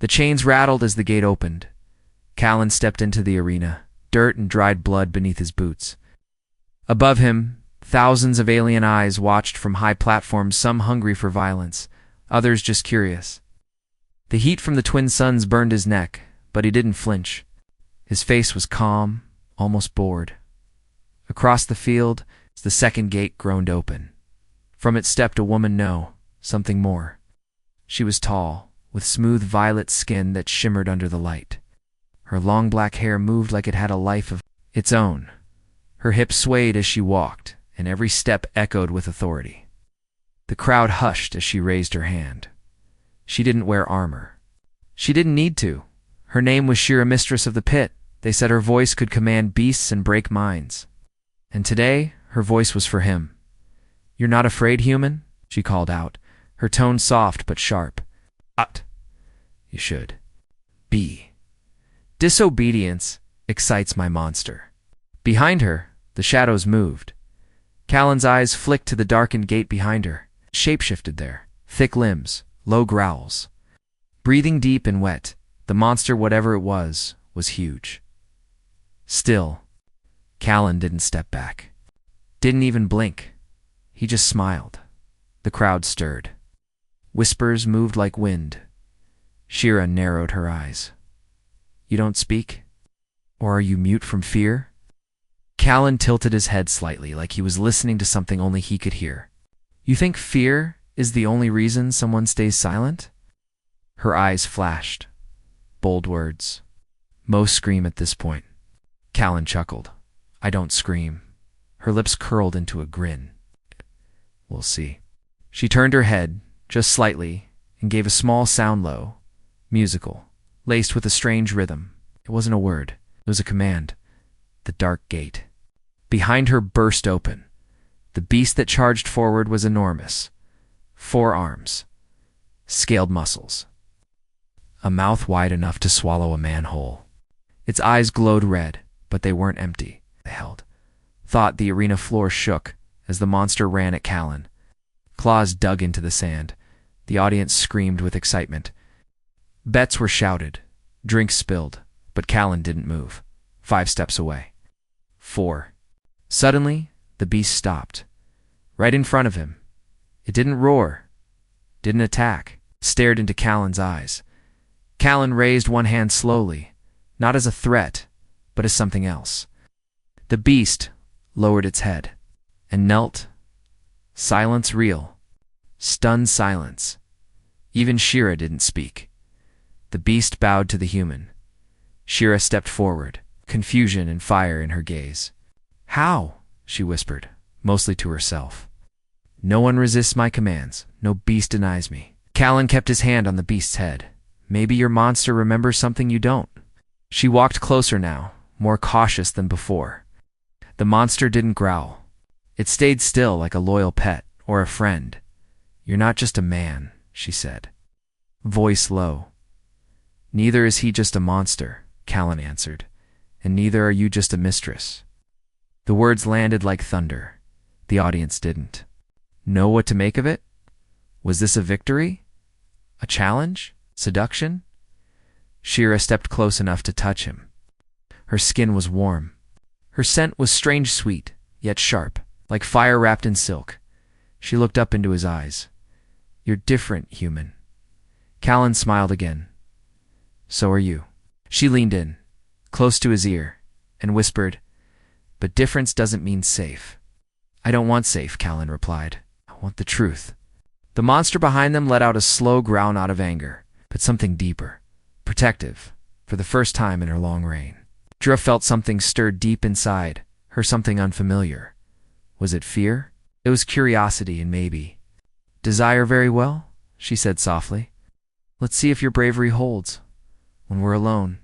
The chains rattled as the gate opened. Callan stepped into the arena, dirt and dried blood beneath his boots. Above him, thousands of alien eyes watched from high platforms, some hungry for violence, others just curious. The heat from the twin suns burned his neck, but he didn't flinch. His face was calm, almost bored. Across the field, the second gate groaned open. From it stepped a woman, no, something more. She was tall, with smooth violet skin that shimmered under the light. Her long black hair moved like it had a life of its own. Her hips swayed as she walked, and every step echoed with authority. The crowd hushed as she raised her hand. She didn't wear armor. She didn't need to. Her name was Shira, Mistress of the Pit. They said her voice could command beasts and break minds. And today, her voice was for him. "You're not afraid, human?" she called out, her tone soft but sharp. You should. Be. Disobedience excites my monster. Behind her, the shadows moved. Callan's eyes flicked to the darkened gate behind her. Shapeshifted there, thick limbs, low growls. Breathing deep and wet, the monster, whatever it was huge. Still, Callan didn't step back. Didn't even blink. He just smiled. The crowd stirred. Whispers moved like wind. Shira narrowed her eyes. "You don't speak? Or are you mute from fear?" Callan tilted his head slightly, like he was listening to something only he could hear. "You think fear is the only reason someone stays silent?" Her eyes flashed. Bold words. "Most scream at this point." Callan chuckled. "I don't scream." Her lips curled into a grin. "We'll see." She turned her head, just slightly, and gave a small sound, low, musical, laced with a strange rhythm. It wasn't a word. It was a command. The dark gate. Behind her burst open. The beast that charged forward was enormous. 4 arms. Scaled muscles. A mouth wide enough to swallow a man whole. Its eyes glowed red, but they weren't empty. They held. Thought the arena floor shook as the monster ran at Callan. Claws dug into the sand. The audience screamed with excitement. Bets were shouted. Drinks spilled, but Callan didn't move. 5 steps away. 4. Suddenly, the beast stopped. Right in front of him. It didn't roar. Didn't attack. Stared into Callan's eyes. Callan raised one hand slowly, not as a threat, but as something else. The beast lowered its head and knelt. Silence real. Stunned silence. Even Shira didn't speak. The beast bowed to the human. Shira stepped forward, confusion and fire in her gaze. "How?" she whispered, mostly to herself. "No one resists my commands. No beast denies me." Callan kept his hand on the beast's head. "Maybe your monster remembers something you don't." She walked closer now, more cautious than before. The monster didn't growl. It stayed still like a loyal pet or a friend. "You're not just a man," she said. Voice low. "Neither is he just a monster," Callan answered. "And neither are you just a mistress." The words landed like thunder. The audience didn't. Know what to make of it? Was this a victory? A challenge? Seduction? Shira stepped close enough to touch him. Her skin was warm. Her scent was strange sweet, yet sharp, like fire wrapped in silk. She looked up into his eyes. "You're different, human." Callan smiled again. "So are you." She leaned in, close to his ear, and whispered, "But difference doesn't mean safe." "I don't want safe," Callan replied. "I want the truth." The monster behind them let out a slow growl, not of anger, but something deeper, protective, for the first time in her long reign. Shira felt something stirred deep inside her, something unfamiliar. Was it fear? It was curiosity and maybe desire. "Very well," she said softly. "Let's see if your bravery holds when we're alone."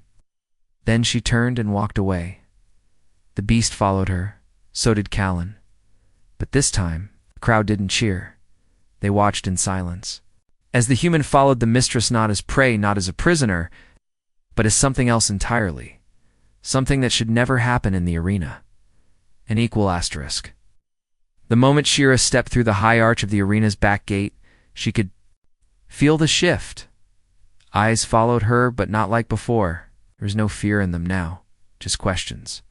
Then she turned and walked away. The beast followed her. So did Callan. But this time, the crowd didn't cheer. They watched in silence. As the human followed the mistress, not as prey, not as a prisoner, but as something else entirely. Something that should never happen in the arena. An equal asterisk. The moment Shira stepped through the high arch of the arena's back gate, she could feel the shift. Eyes followed her, but not like before. There was no fear in them now, just questions.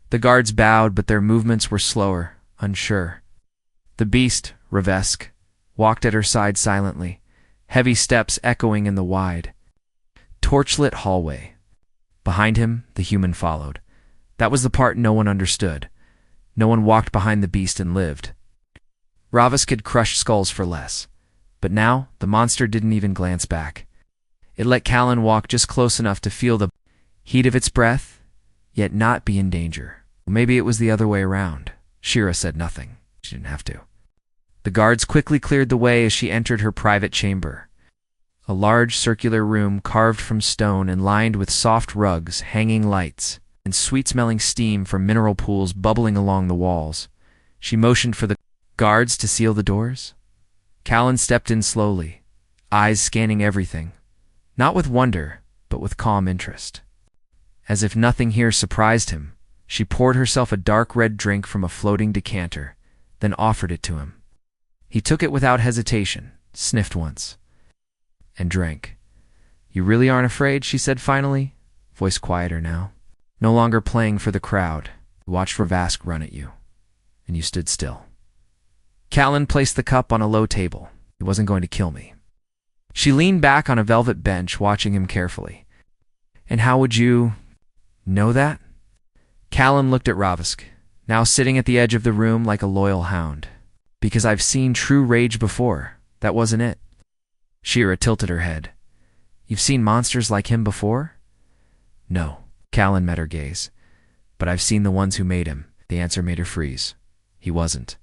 The guards bowed, but their movements were slower, unsure. The beast, Ravesk, walked at her side silently, heavy steps echoing in the wide, torchlit hallway. Behind him, the human followed. That was the part no one understood. No one walked behind the beast and lived. Ravesk had crushed skulls for less, but now the monster didn't even glance back. It let Callan walk just close enough to feel the heat of its breath, yet not be in danger. Maybe it was the other way around. Shira said nothing. She didn't have to. The guards quickly cleared the way as she entered her private chamber. A large circular room carved from stone and lined with soft rugs, hanging lights, and sweet-smelling steam from mineral pools bubbling along the walls. She motioned for the guards to seal the doors. Callan stepped in slowly, eyes scanning everything, not with wonder, but with calm interest. As if nothing here surprised him, she poured herself a dark red drink from a floating decanter, then offered it to him. He took it without hesitation, sniffed once, and drank. "You really aren't afraid?" she said finally, voice quieter now. No longer playing for the crowd. You watched Ravesk run at you, and you stood still. Callan placed the cup on a low table. He wasn't going to kill me. She leaned back on a velvet bench, watching him carefully. "And how would you know that?" Callan looked at Ravesk, now sitting at the edge of the room like a loyal hound. "Because I've seen true rage before. That wasn't it." Shira tilted her head. "You've seen monsters like him before?" "No." Callan met her gaze. "But I've seen the ones who made him." The answer made her freeze. He wasn't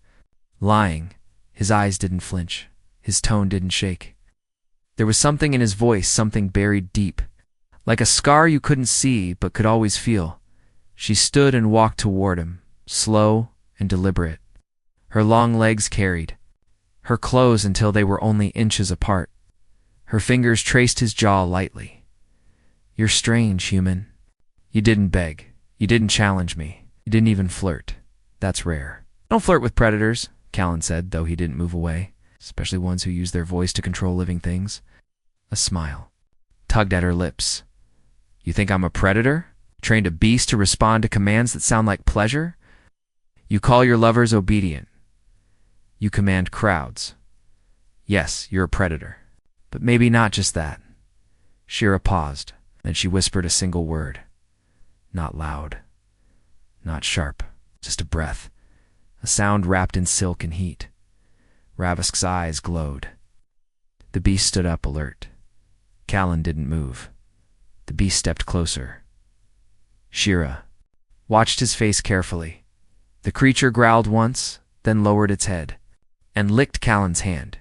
lying. His eyes didn't flinch. His tone didn't shake. There was something in his voice, something buried deep, like a scar you couldn't see but could always feel. She stood and walked toward him, slow and deliberate. Her long legs carried her clothes until they were only inches apart. Her fingers traced his jaw lightly. "You're strange, human. You didn't beg. You didn't challenge me. You didn't even flirt. That's rare." "Don't flirt with predators," Callan said, though he didn't move away, especially ones who use their voice to control living things. A smile tugged at her lips. "You think I'm a predator? Trained a beast to respond to commands that sound like pleasure? You call your lovers obedient. You command crowds. Yes, you're a predator. But maybe not just that." Shira paused, then she whispered a single word. Not loud, not sharp, just a breath, a sound wrapped in silk and heat. Ravesk's eyes glowed. The beast stood up, alert. Callan didn't move. The beast stepped closer. Shira watched his face carefully. The creature growled once, then lowered its head, and licked Callan's hand.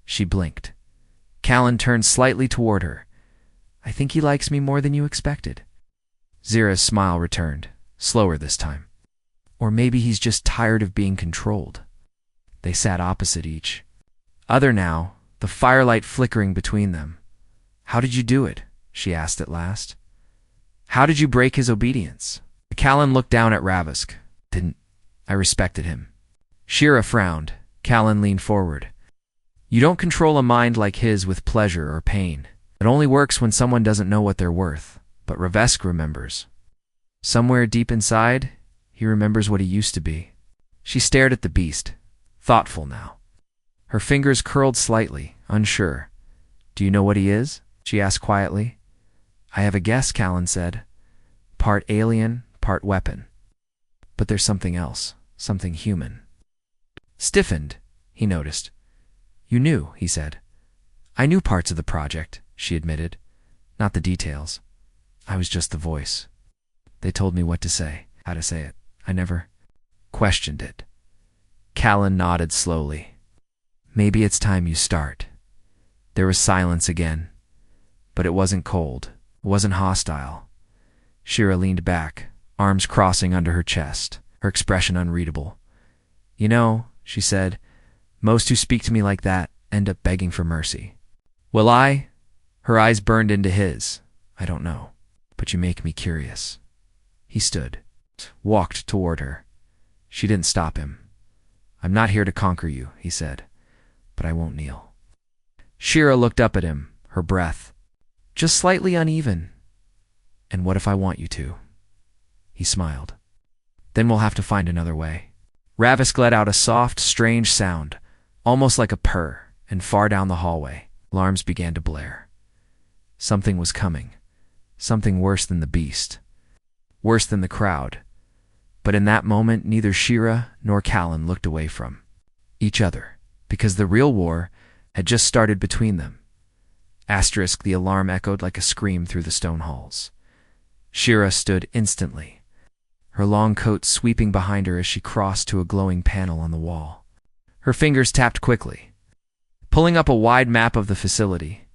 She blinked. Callan turned slightly toward her. "I think he likes me more than you expected." Zira's smile returned, slower this time. "Or maybe he's just tired of being controlled." They sat opposite each other now, the firelight flickering between them. "How did you do it?" she asked at last. "How did you break his obedience?" Callan looked down at Ravesk. "Didn't. I respected him." Shira frowned. Callan leaned forward. "You don't control a mind like his with pleasure or pain. It only works when someone doesn't know what they're worth. But Ravesk remembers. Somewhere deep inside, he remembers what he used to be." She stared at the beast, thoughtful now. Her fingers curled slightly, unsure. "Do you know what he is?" she asked quietly. "I have a guess," Callan said. "Part alien, part weapon. But there's something else, something human." Stiffened, he noticed. "You knew," he said. "I knew parts of the project," she admitted. "Not the details. I was just the voice. They told me what to say, how to say it. I never questioned it." Callan nodded slowly. "Maybe it's time you start." There was silence again. But it wasn't cold. It wasn't hostile. Shira leaned back, arms crossing under her chest, her expression unreadable. "You know," she said, "most who speak to me like that end up begging for mercy." "Will I?" Her eyes burned into his. "I don't know. But you make me curious." He stood, walked toward her. She didn't stop him. "I'm not here to conquer you," he said, "but I won't kneel." Shira looked up at him, her breath Just slightly uneven. And what if I want you to? He smiled. Then we'll have to find another way. Ravisk let out a soft, strange sound, almost like a purr, and far down the hallway, alarms began to blare. Something was coming. Something worse than the beast. Worse than the crowd. But in that moment, neither Shira nor Callan looked away from each other, because the real war had just started between them. Asterisk, the alarm echoed like a scream through the stone halls. Shira stood instantly, her long coat sweeping behind her as she crossed to a glowing panel on the wall. Her fingers tapped quickly, pulling up a wide map of the facility.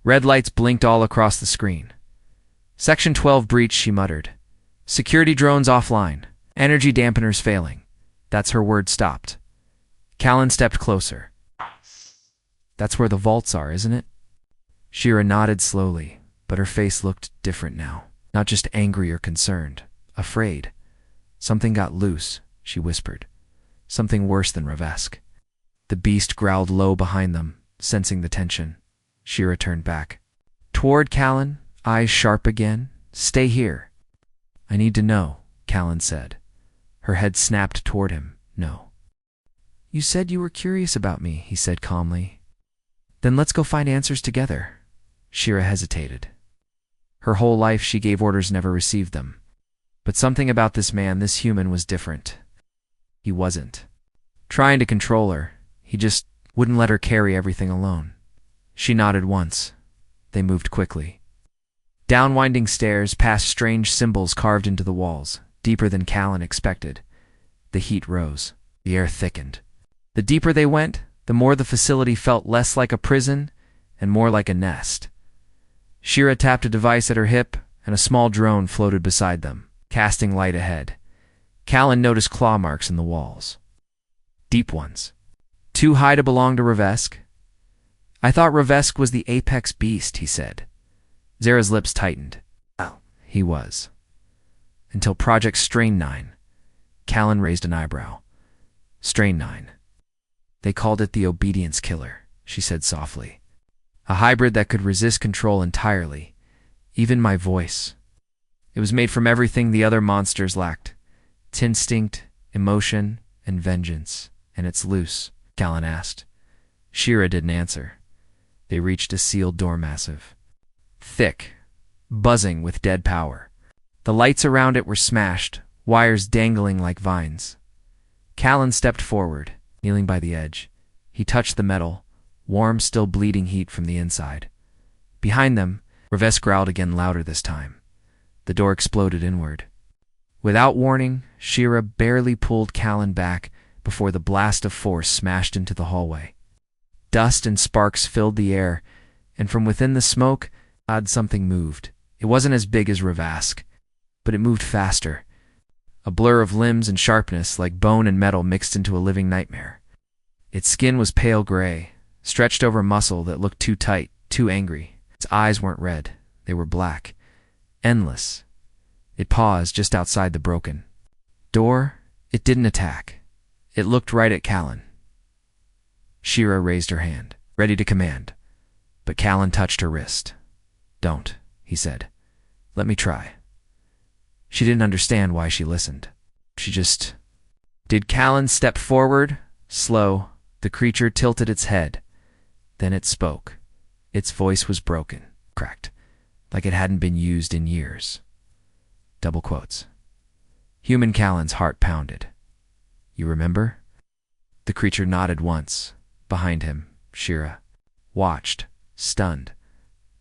Red lights blinked all across the screen. Section 12 breach, she muttered. Security drones offline. Energy dampeners failing. That's her word stopped. Callan stepped closer. That's where the vaults are, isn't it? Shira nodded slowly, but her face looked different now. Not just angry or concerned. Afraid. Something got loose, she whispered. Something worse than Ravesk. The beast growled low behind them, sensing the tension. Shira turned back. Toward Callan, eyes sharp again. Stay here. I need to know, Callan said. Her head snapped toward him. No. You said you were curious about me, he said calmly. Then let's go find answers together. Shira hesitated. Her whole life she gave orders, never received them. But something about this man, this human, was different. He wasn't trying to control her. He just wouldn't let her carry everything alone. She nodded once. They moved quickly. Down winding stairs, past strange symbols carved into the walls, deeper than Callan expected. The heat rose. The air thickened. The deeper they went, the more the facility felt less like a prison and more like a nest. Shira tapped a device at her hip, and a small drone floated beside them, casting light ahead. Callan noticed claw marks in the walls. Deep ones. Too high to belong to Ravesk. I thought Ravesk was the apex beast, he said. Zara's lips tightened. Well, he was. Until Project Strain 9. Callan raised an eyebrow. Strain 9. They called it the Obedience Killer, she said softly. A hybrid that could resist control entirely, even my voice. It was made from everything the other monsters lacked. Instinct, emotion, and vengeance. And it's loose, Callan asked. Shira didn't answer. They reached a sealed door, massive. Thick, buzzing with dead power. The lights around it were smashed, wires dangling like vines. Callan stepped forward, kneeling by the edge. He touched the metal, warm, still bleeding heat from the inside. Behind them, Ravesk growled again, louder this time. The door exploded inward. Without warning, Shira barely pulled Callan back before the blast of force smashed into the hallway. Dust and sparks filled the air, and from within the smoke, something moved. It wasn't as big as Ravesk, but it moved faster. A blur of limbs and sharpness, like bone and metal mixed into a living nightmare. Its skin was pale gray, stretched over muscle that looked too tight, too angry. Its eyes weren't red. They were black. Endless. It paused just outside the broken door. It didn't attack. It looked right at Callan. Shira raised her hand, ready to command. But Callan touched her wrist. Don't, he said. Let me try. She didn't understand why she listened. She just did. Callan stepped forward, slow. The creature tilted its head. Then it spoke. Its voice was broken, cracked, like it hadn't been used in years. Double quotes. Human Callan's heart pounded. You remember? The creature nodded once. Behind him, Shira watched, stunned.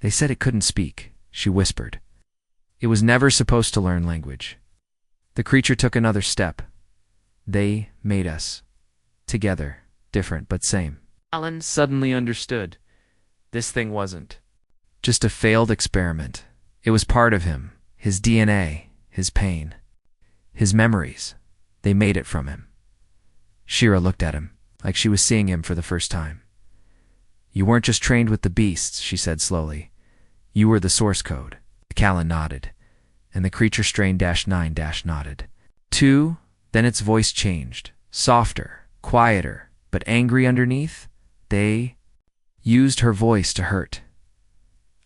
They said it couldn't speak, she whispered. It was never supposed to learn language. The creature took another step. They made us. Together, different but same. Callan suddenly understood. This thing wasn't just a failed experiment. It was part of him, his DNA, his pain, his memories. They made it from him. Shira looked at him, like she was seeing him for the first time. You weren't just trained with the beasts, she said slowly. You were the source code. Callan nodded, and the creature Strain-9 nodded. Too, then its voice changed, softer, quieter, but angry underneath. They used her voice to hurt.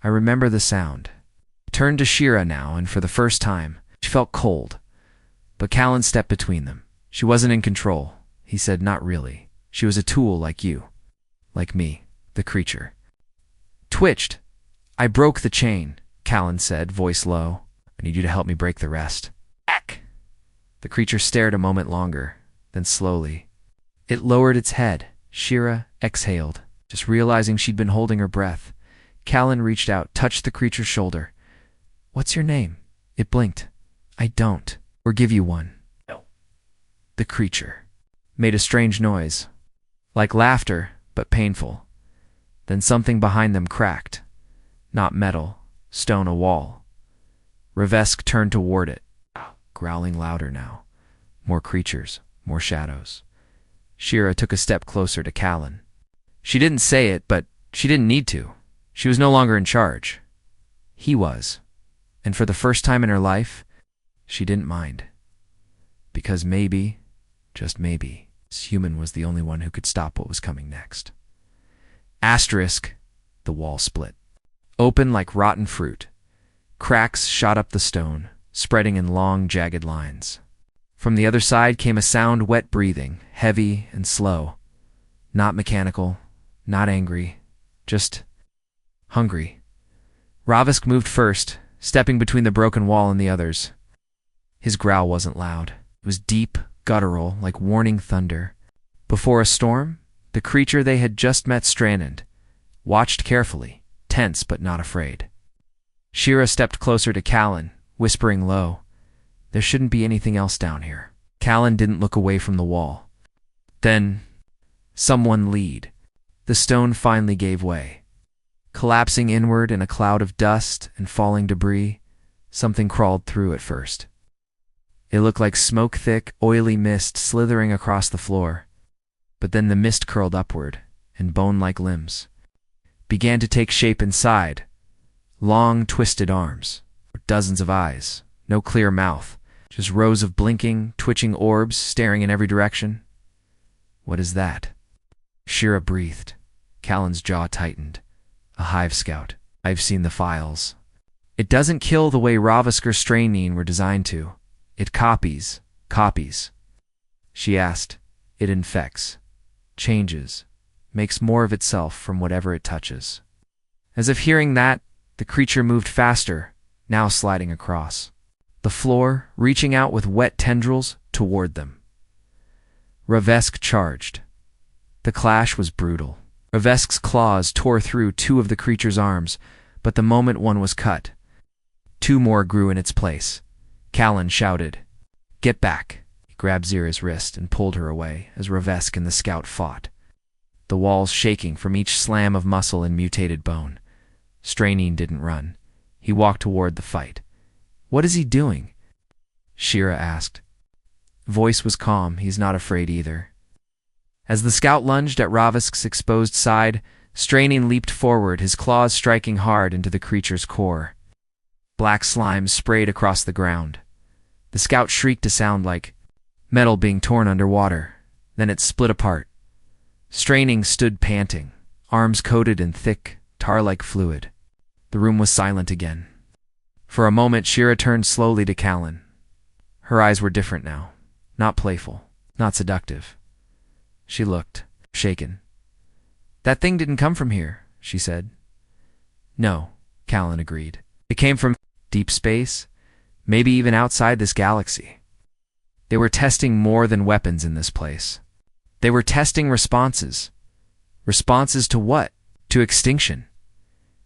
I remember the sound. Turned to Shira now, and for the first time, she felt cold. But Callan stepped between them. She wasn't in control. He said, not really. She was a tool like you. Like me, the creature. Twitched. I broke the chain, Callan said, voice low. I need you to help me break the rest. Eck! The creature stared a moment longer, then slowly. It lowered its head. Shira exhaled, just realizing she'd been holding her breath. Callan reached out, touched the creature's shoulder. What's your name? It blinked. I don't. Or give you one. No. The creature made a strange noise, like laughter, but painful. Then something behind them cracked. Not metal, stone, a wall. Ravesk turned toward it, growling louder now. More creatures, more shadows. Shira took a step closer to Callan. She didn't say it, but she didn't need to. She was no longer in charge. He was. And for the first time in her life, she didn't mind. Because maybe, just maybe, this human was the only one who could stop what was coming next. Asterisk, the wall split. Open like rotten fruit. Cracks shot up the stone, spreading in long, jagged lines. From the other side came a sound, wet breathing, heavy and slow. Not mechanical, not angry, just hungry. Ravesk moved first, stepping between the broken wall and the others. His growl wasn't loud. It was deep, guttural, like warning thunder. Before a storm, the creature they had just met stranded, watched carefully, tense but not afraid. Shira stepped closer to Callan, whispering low, there shouldn't be anything else down here. Callan didn't look away from the wall. Then, someone lead. The stone finally gave way. Collapsing inward in a cloud of dust and falling debris, something crawled through at first. It looked like smoke-thick, oily mist slithering across the floor. But then the mist curled upward, and bone-like limbs began to take shape inside. Long, twisted arms, dozens of eyes, no clear mouth, just rows of blinking, twitching orbs staring in every direction. What is that? Shira breathed. Callan's jaw tightened. A hive scout. I've seen the files. It doesn't kill the way Ravesk or Strainine were designed to. It copies. She asked. It infects. Changes. Makes more of itself from whatever it touches. As if hearing that, the creature moved faster, now sliding across the floor, reaching out with wet tendrils toward them. Ravesk charged. The clash was brutal. Ravesk's claws tore through two of the creature's arms, but the moment one was cut, two more grew in its place. Callan shouted, "Get back!" He grabbed Zira's wrist and pulled her away as Ravesk and the scout fought, the walls shaking from each slam of muscle and mutated bone. Strainine didn't run. He walked toward the fight. What is he doing? Shira asked. Voice was calm. He's not afraid either. As the scout lunged at Ravesk's exposed side, Strainine leaped forward, his claws striking hard into the creature's core. Black slime sprayed across the ground. The scout shrieked a sound like metal being torn underwater. Then it split apart. Strainine stood panting, arms coated in thick, tar-like fluid. The room was silent again. For a moment, Shira turned slowly to Callan. Her eyes were different now. Not playful, not seductive. She looked, shaken. That thing didn't come from here, she said. No, Callan agreed. It came from deep space, maybe even outside this galaxy. They were testing more than weapons in this place. They were testing responses. Responses to what? To extinction.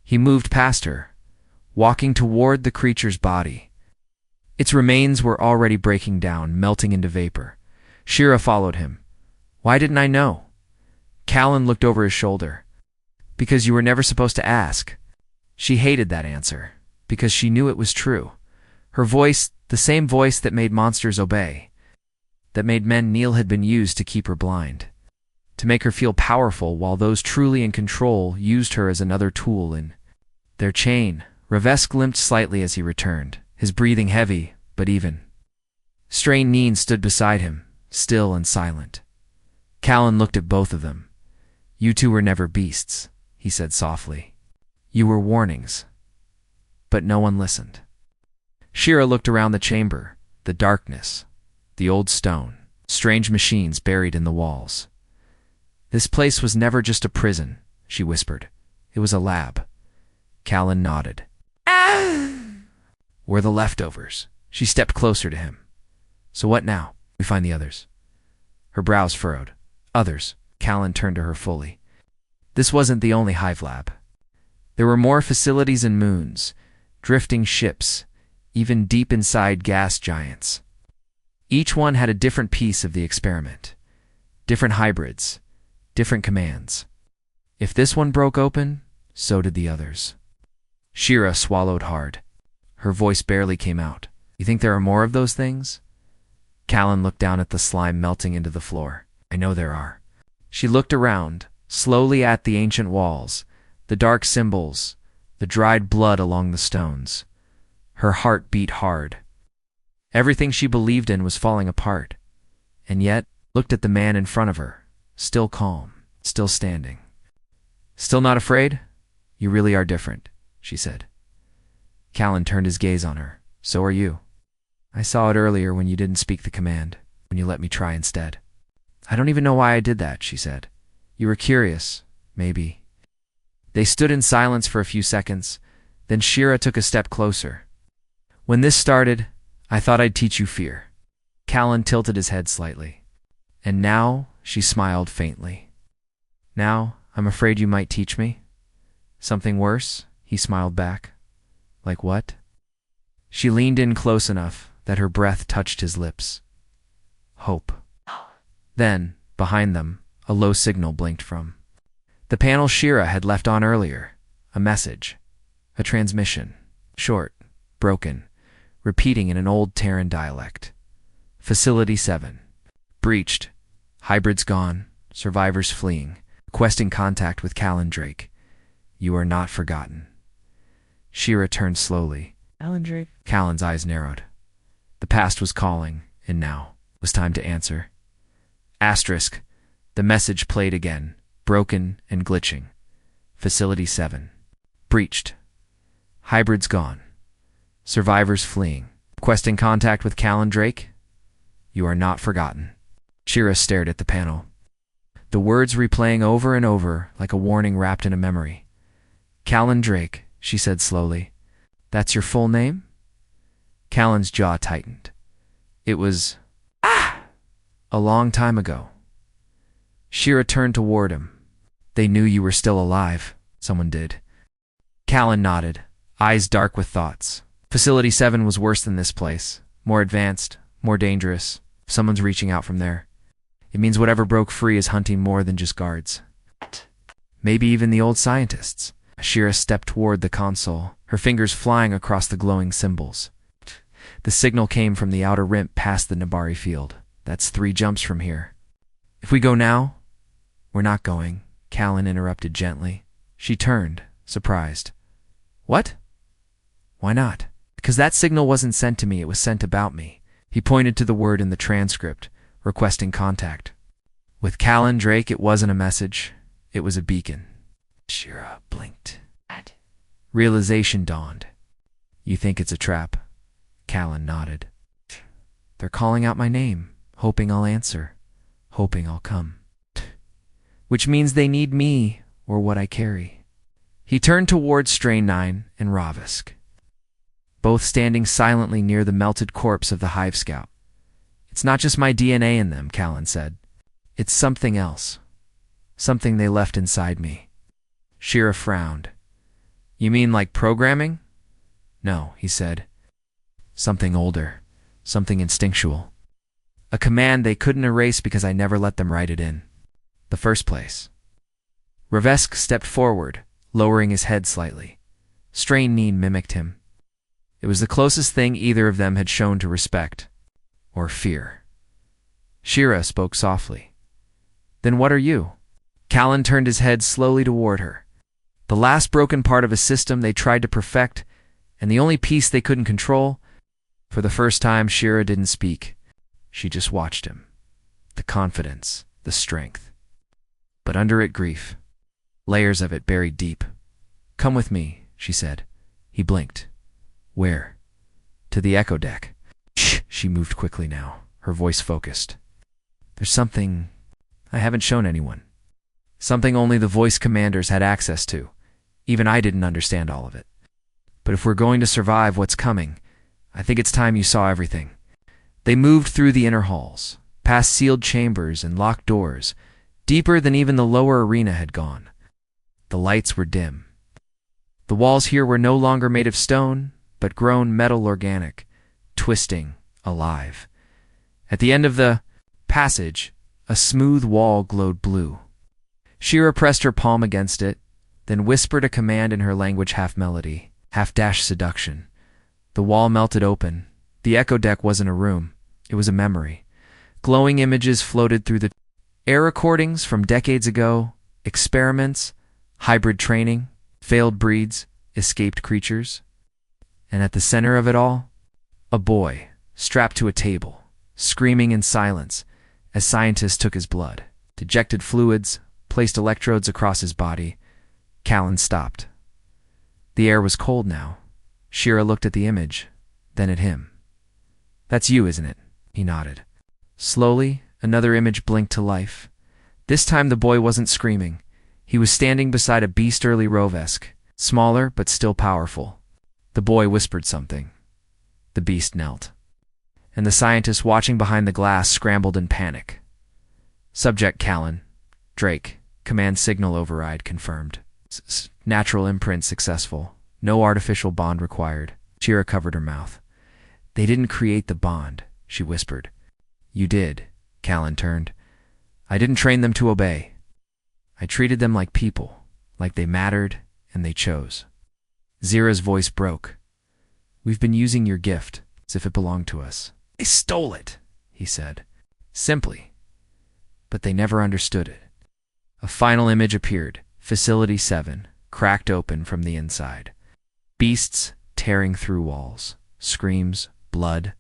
He moved past her, walking toward the creature's body. Its remains were already breaking down, melting into vapor. Shira followed him. Why didn't I know? Callan looked over his shoulder. Because you were never supposed to ask. She hated that answer, because she knew it was true. Her voice, the same voice that made monsters obey, that made men kneel, had been used to keep her blind, to make her feel powerful while those truly in control used her as another tool in their chain. Ravesk limped slightly as he returned, his breathing heavy, but even. Strainine stood beside him, still and silent. Callan looked at both of them. You two were never beasts, he said softly. You were warnings. but no one listened. Shira looked around the chamber, the darkness, the old stone, strange machines buried in the walls. This place was never just a prison, she whispered. It was a lab. Callan nodded. We're the leftovers. She stepped closer to him. So what now? We find the others. Her brows furrowed. Others. Callan turned to her fully. This wasn't the only hive lab. There were more facilities and moons, drifting ships, even deep inside gas giants. Each one had a different piece of the experiment. Different hybrids, different commands. If this one broke open, so did the others. Shira swallowed hard. Her voice barely came out. You think there are more of those things? Callan looked down at the slime melting into the floor. I know there are. She looked around, slowly at the ancient walls, the dark symbols, the dried blood along the stones. Her heart beat hard. Everything she believed in was falling apart, and yet looked at the man in front of her, still calm, still standing. Still not afraid? You really are different, she said. Callan turned his gaze on her. So are you. I saw it earlier when you didn't speak the command, when you let me try instead. I don't even know why I did that, she said. You were curious, maybe. They stood in silence for a few seconds, then Shira took a step closer. When this started, I thought I'd teach you fear. Callan tilted his head slightly. And now, she smiled faintly. Now, I'm afraid you might teach me? Something worse? He smiled back. Like what? She leaned in close enough that her breath touched his lips. Hope. Then, behind them, a low signal blinked from the panel Shira had left on earlier. A message. A transmission. Short. Broken. Repeating in an old Terran dialect. Facility 7. Breached. Hybrids gone. Survivors fleeing. Requesting contact with Callan Drake. You are not forgotten. Shira turned slowly. Callan Drake. Callan's eyes narrowed. The past was calling, and now it was time to answer. Asterisk. The message played again, broken and glitching. Facility 7. Breached. Hybrids gone. Survivors fleeing. Requesting contact with Callan Drake? You are not forgotten. Shira stared at the panel. The words replaying over and over like a warning wrapped in a memory. Callan Drake, she said slowly. That's your full name? Callan's jaw tightened. It was a long time ago. Shira turned toward him. They knew you were still alive. Someone did. Callan nodded, eyes dark with thoughts. Facility 7 was worse than this place. More advanced, more dangerous. Someone's reaching out from there. It means whatever broke free is hunting more than just guards. Maybe even the old scientists. Shira stepped toward the console, her fingers flying across the glowing symbols. The signal came from the outer rim past the Nabari field. That's 3 jumps from here. If we go now? We're not going, Callan interrupted gently. She turned, surprised. What? Why not? Because that signal wasn't sent to me, it was sent about me. He pointed to the word in the transcript, requesting contact. With Callan Drake, it wasn't a message, it was a beacon. Shira blinked. Realization dawned. You think it's a trap? Callan nodded. They're calling out my name, hoping I'll answer, hoping I'll come. Which means they need me, or what I carry. He turned toward Strain 9 and Ravisk, both standing silently near the melted corpse of the Hive Scout. It's not just my DNA in them, Callan said. It's something else. Something they left inside me. Shira frowned. You mean like programming? No, he said. Something older. Something instinctual. A command they couldn't erase because I never let them write it in the first place. Ravesk stepped forward, lowering his head slightly. Strain 9 mimicked him. It was the closest thing either of them had shown to respect or fear. Shira spoke softly. Then what are you? Callan turned his head slowly toward her. The last broken part of a system they tried to perfect, and the only piece they couldn't control. For the first time, Shira didn't speak. She just watched him. The confidence, the strength. But under it, grief. Layers of it buried deep. Come with me, she said. He blinked. Where? To the echo deck. Shh, she moved quickly now, her voice focused. There's something I haven't shown anyone. Something only the voice commanders had access to. Even I didn't understand all of it. But if we're going to survive what's coming, I think it's time you saw everything. They moved through the inner halls, past sealed chambers and locked doors, deeper than even the lower arena had gone. The lights were dim. The walls here were no longer made of stone, but grown metal organic, twisting, alive. At the end of the passage, a smooth wall glowed blue. Shira pressed her palm against it, then whispered a command in her language, half melody, half seduction. The wall melted open. The echo deck wasn't a room. It was a memory. Glowing images floated through the air, recordings from decades ago, experiments, hybrid training, failed breeds, escaped creatures. And at the center of it all, a boy, strapped to a table, screaming in silence as scientists took his blood, dejected fluids, placed electrodes across his body. Callan stopped. The air was cold now. Shira looked at the image, then at him. That's you, isn't it? He nodded. Slowly, another image blinked to life. This time the boy wasn't screaming. He was standing beside a beast-early Rovesk, smaller but still powerful. The boy whispered something. The beast knelt. And the scientists watching behind the glass scrambled in panic. Subject Callan. Drake. Command signal override confirmed. Natural imprint successful. No artificial bond required. Shira covered her mouth. They didn't create the bond, she whispered. You did, Callan turned. I didn't train them to obey. I treated them like people, like they mattered and they chose. Zira's voice broke. We've been using your gift as if it belonged to us. They stole it, he said. Simply. But they never understood it. A final image appeared. Facility 7, cracked open from the inside. Beasts tearing through walls. Screams, blood,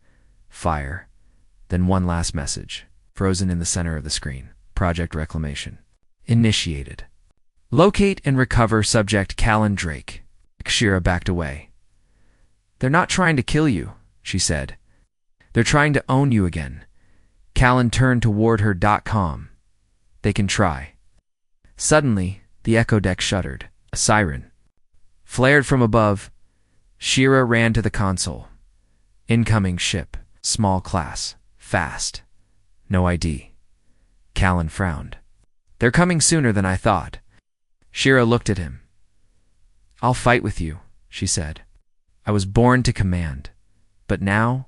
fire. Then one last message, frozen in the center of the screen. Project Reclamation. Initiated. Locate and recover subject Callan Drake. Shira backed away. They're not trying to kill you, she said. They're trying to own you again. Callan turned toward her. .com. They can try. Suddenly, the echo deck shuddered. A siren flared from above. Shira ran to the console. Incoming ship. Small class. Fast. No ID. Callan frowned. They're coming sooner than I thought. Shira looked at him. I'll fight with you, she said. I was born to command. But now,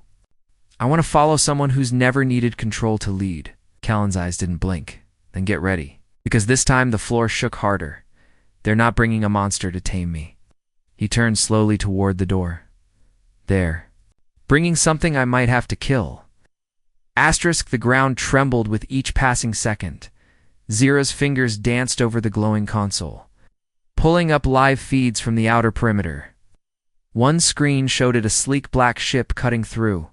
I want to follow someone who's never needed control to lead. Callan's eyes didn't blink. Then get ready. Because this time the floor shook harder. They're not bringing a monster to tame me. He turned slowly toward the door. There. Bringing something I might have to kill. Asterisk, the ground trembled with each passing second. Zira's fingers danced over the glowing console, pulling up live feeds from the outer perimeter. One screen showed it a sleek black ship cutting through.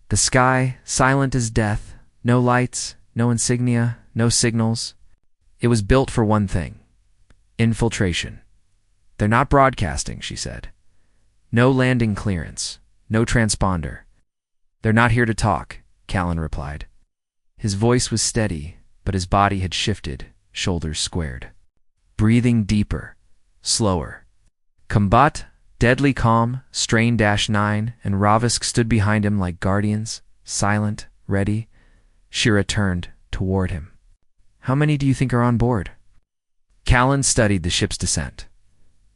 The sky, silent as death, no lights, no insignia, no signals. It was built for one thing. Infiltration. They're not broadcasting, she said. No landing clearance, no transponder. They're not here to talk, Callan replied. His voice was steady, but his body had shifted, shoulders squared. Breathing deeper, slower. Combat, deadly calm, Strain-9, and Rovesk stood behind him like guardians, silent, ready. Shira turned toward him. How many do you think are on board? Callan studied the ship's descent.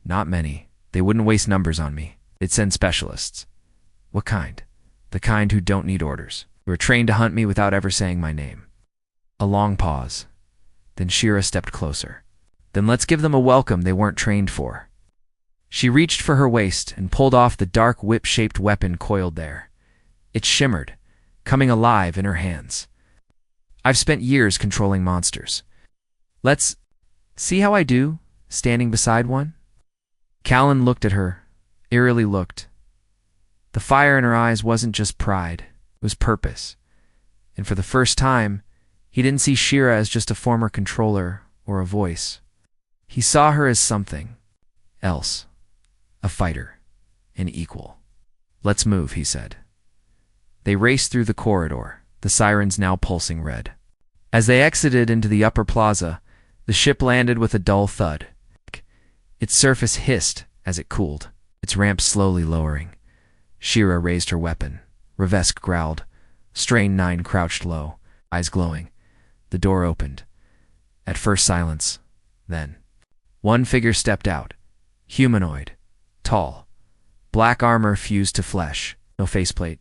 Not many. They wouldn't waste numbers on me. They'd send specialists. What kind? The kind who don't need orders. Who are trained to hunt me without ever saying my name. A long pause. Then Shira stepped closer. Then let's give them a welcome they weren't trained for. She reached for her waist and pulled off the dark whip-shaped weapon coiled there. It shimmered, coming alive in her hands. I've spent years controlling monsters. Let's see how I do, standing beside one? Callan looked at her, eerily looked. The fire in her eyes wasn't just pride, it was purpose. And for the first time, he didn't see Shira as just a former controller or a voice. He saw her as something else. A fighter. An equal. Let's move, he said. They raced through the corridor, the sirens now pulsing red. As they exited into the upper plaza, the ship landed with a dull thud. Its surface hissed as it cooled, its ramp slowly lowering. Shira raised her weapon. Revesk growled. Strain 9 crouched low, eyes glowing. The door opened. At first silence, then. One figure stepped out. Humanoid. Tall. Black armor fused to flesh. No faceplate.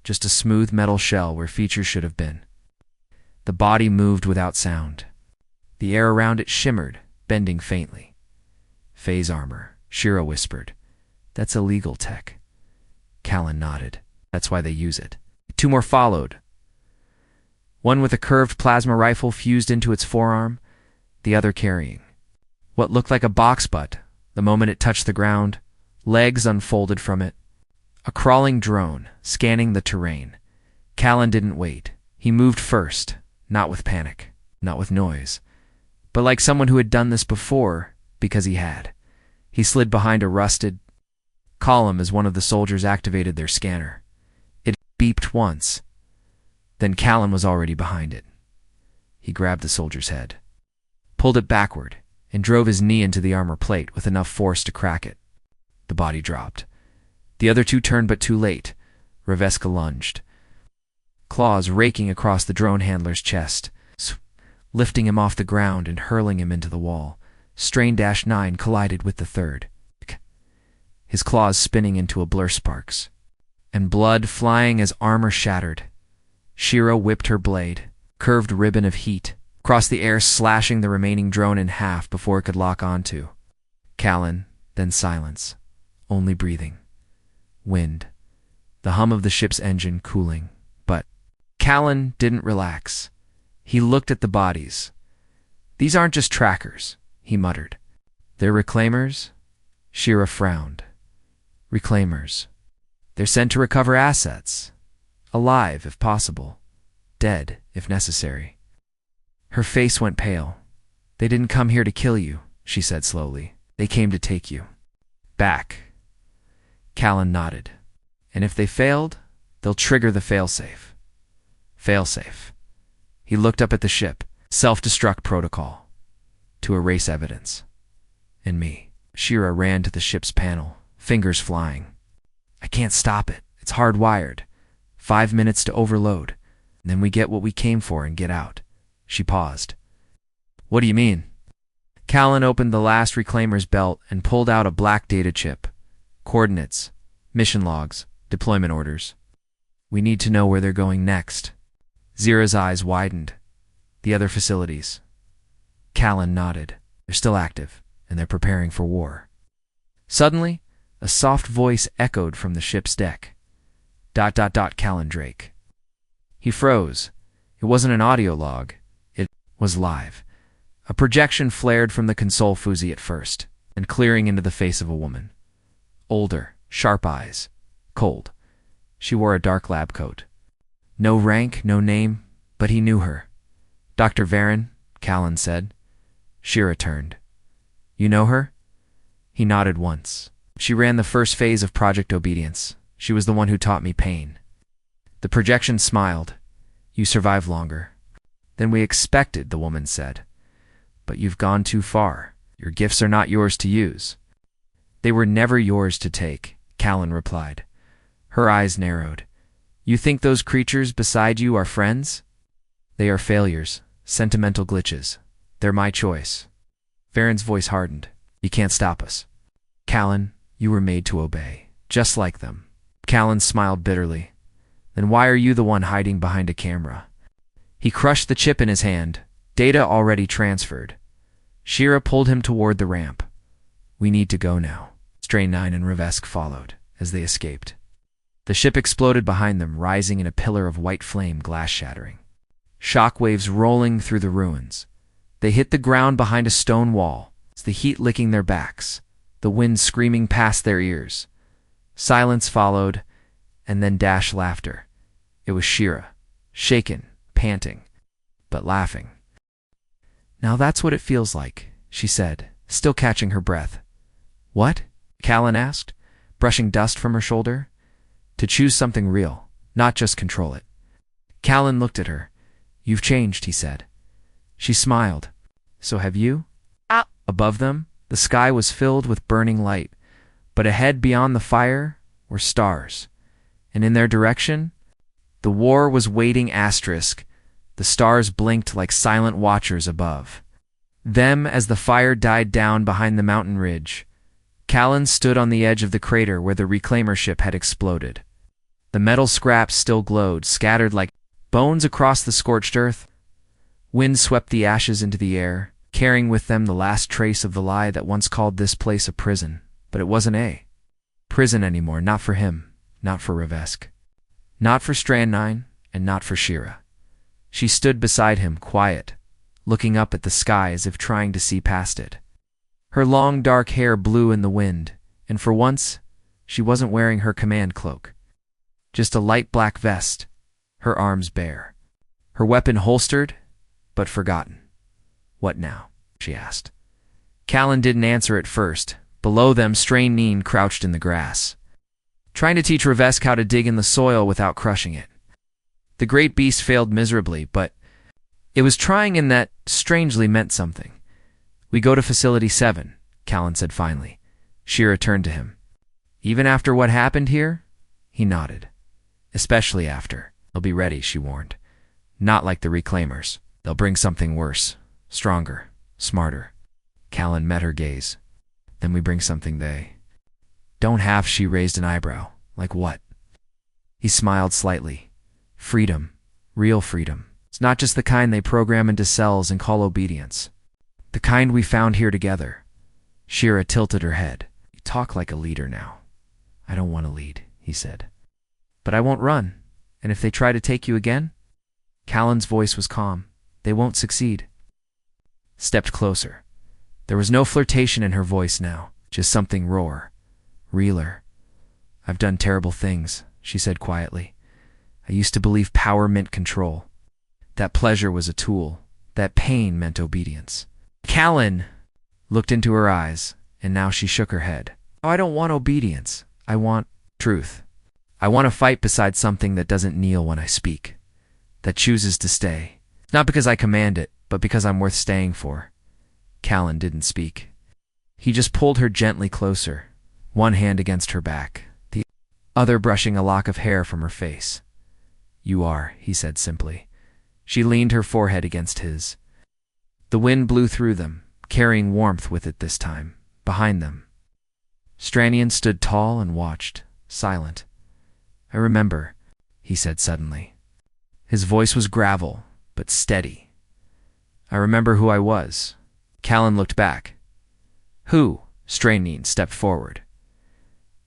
Just a smooth metal shell where features should have been. The body moved without sound. The air around it shimmered, bending faintly. Phase armor, Shira whispered. That's illegal tech. Callan nodded. That's why they use it. 2 more followed. One with a curved plasma rifle fused into its forearm, the other carrying what looked like a box butt. The moment it touched the ground, legs unfolded from it. A crawling drone, scanning the terrain. Callan didn't wait. He moved first, not with panic, not with noise, but like someone who had done this before because he had. He slid behind a rusted column as one of the soldiers activated their scanner. It beeped once. Then Callan was already behind it. He grabbed the soldier's head, pulled it backward, and drove his knee into the armor plate with enough force to crack it. The body dropped. The other 2 turned, but too late. Reveska lunged, claws raking across the drone handler's chest, lifting him off the ground and hurling him into the wall. Strain-9 collided with the third, his claws spinning into a blur sparks, and blood flying as armor shattered. Shira whipped her blade, curved ribbon of heat, across the air, slashing the remaining drone in half before it could lock onto. Callan, then silence, only breathing. Wind, the hum of the ship's engine cooling. But Callan didn't relax. He looked at the bodies. These aren't just trackers, he muttered. They're reclaimers? Shira frowned. Reclaimers. They're sent to recover assets. Alive, if possible. Dead, if necessary. Her face went pale. They didn't come here to kill you, she said slowly. They came to take you back. Callan nodded. And if they failed, they'll trigger the failsafe. Failsafe. He looked up at the ship. Self-destruct protocol. To erase evidence. And me. Shira ran to the ship's panel, fingers flying. I can't stop it. It's hardwired. 5 minutes to overload. And then we get what we came for and get out. She paused. What do you mean? Callan opened the last reclaimer's belt and pulled out a black data chip. Coordinates, mission logs, deployment orders. We need to know where they're going next. Zira's eyes widened. The other facilities. Callan nodded. They're still active, and they're preparing for war. Suddenly, a soft voice echoed from the ship's deck. ... Callan Drake. He froze. It wasn't an audio log. It was live. A projection flared from the console fuzzy at first, and clearing into the face of a woman. Older, sharp eyes. Cold. She wore a dark lab coat. No rank, no name, but he knew her. Dr. Varen, Callan said. Shira turned. You know her? He nodded once. She ran the first phase of Project Obedience. She was the one who taught me pain. The projection smiled. You survived longer than we expected, the woman said. But you've gone too far. Your gifts are not yours to use. They were never yours to take, Callan replied. Her eyes narrowed. You think those creatures beside you are friends? They are failures, sentimental glitches. They're my choice. Varen's voice hardened. You can't stop us. Callan, you were made to obey, just like them. Callan smiled bitterly. Then why are you the one hiding behind a camera? He crushed the chip in his hand, data already transferred. Shira pulled him toward the ramp. We need to go now. Strain 9 and Revesk followed, as they escaped. The ship exploded behind them, rising in a pillar of white flame, glass shattering. Shockwaves rolling through the ruins. They hit the ground behind a stone wall, the heat licking their backs, the wind screaming past their ears. Silence followed, and then dash laughter. It was Shira, shaken, panting, but laughing. Now that's what it feels like, she said, still catching her breath. What? Callan asked, brushing dust from her shoulder. To choose something real, not just control it. Callan looked at her. "You've changed," he said. She smiled. "So have you?" Above them, the sky was filled with burning light, but ahead beyond the fire were stars. And in their direction, the war was waiting. The stars blinked like silent watchers above them as the fire died down behind the mountain ridge. Callan stood on the edge of the crater where the reclaimer ship had exploded. The metal scraps still glowed, scattered like bones across the scorched earth. Wind swept the ashes into the air, carrying with them the last trace of the lie that once called this place a prison. But it wasn't a prison anymore, not for him, not for Ravesk, not for Strand 9, and not for Shira. She stood beside him, quiet, looking up at the sky as if trying to see past it. Her long dark hair blew in the wind, and for once, she wasn't wearing her command cloak. Just a light black vest, her arms bare. Her weapon holstered, but forgotten. "What now?" she asked. Callan didn't answer at first. Below them, Strain Neen crouched in the grass, trying to teach Ravesk how to dig in the soil without crushing it. The great beast failed miserably, but it was trying, and that strangely meant something. "We go to Facility 7, Callan said finally. Shira turned to him. "Even after what happened here?" He nodded. "Especially after. They'll be ready," she warned. "Not like the Reclaimers. They'll bring something worse, stronger, smarter." Callan met her gaze. "Then we bring something they don't have." She raised an eyebrow. "Like what?" He smiled slightly. "Freedom. Real freedom. It's not just the kind they program into cells and call obedience. The kind we found here together." Shira tilted her head. "You talk like a leader now." "I don't want to lead," he said. "But I won't run. And if they try to take you again?" Callan's voice was calm. "They won't succeed." Stepped closer. There was no flirtation in her voice now, just something raw, realer. "I've done terrible things," she said quietly. "I used to believe power meant control. That pleasure was a tool. That pain meant obedience." Callan looked into her eyes, and now she shook her head. "Oh, I don't want obedience. I want truth. I want to fight beside something that doesn't kneel when I speak, that chooses to stay. Not because I command it, but because I'm worth staying for." Callan didn't speak. He just pulled her gently closer, one hand against her back, the other brushing a lock of hair from her face. "You are," he said simply. She leaned her forehead against his. The wind blew through them, carrying warmth with it this time, behind them. Stranion stood tall and watched, silent. "I remember," he said suddenly. His voice was gravel, but steady. "I remember who I was." Callan looked back. "Who?" Stranion stepped forward.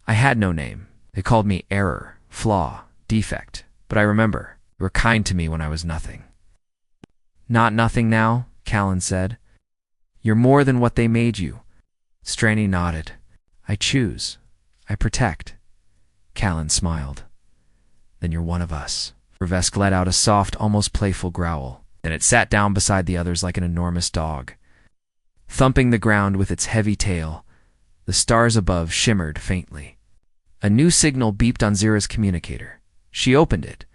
"I had no name. They called me error, flaw, defect. But I remember. You were kind to me when I was nothing." "Not nothing now," Callan said. "You're more than what they made you." Stranion nodded. "I choose. I protect." Callan smiled. "Then you're one of us." Ravesk let out a soft, almost playful growl. Then it sat down beside the others like an enormous dog, thumping the ground with its heavy tail. The stars above shimmered faintly. A new signal beeped on Zira's communicator. She opened it.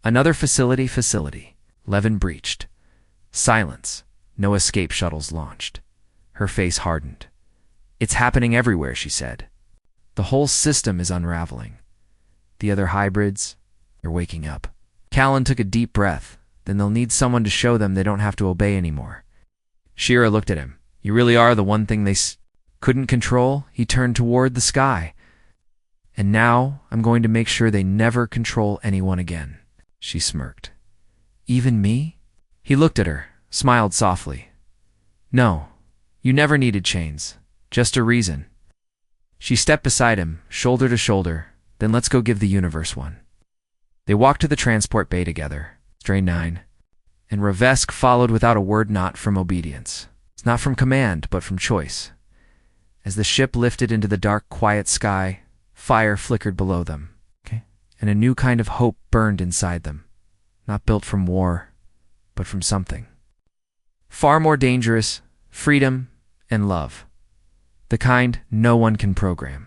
"Another facility. Levin breached." Silence. No escape shuttles launched. Her face hardened. "It's happening everywhere," she said. "The whole system is unraveling. The other hybrids, they're waking up." Callan took a deep breath. "Then they'll need someone to show them they don't have to obey anymore." Shira looked at him. "You really are the one thing they couldn't control?" He turned toward the sky. "And now I'm going to make sure they never control anyone again." She smirked. "Even me?" He looked at her, smiled softly. "No, you never needed chains. Just a reason." She stepped beside him, shoulder to shoulder. "Then let's go give the universe one." They walked to the transport bay together, Strain 9, and Ravesk followed without a word, not from obedience. It's not from command, but from choice. As the ship lifted into the dark, quiet sky, fire flickered below them, and a new kind of hope burned inside them, not built from war, but from something far more dangerous: freedom and love. The kind no one can program.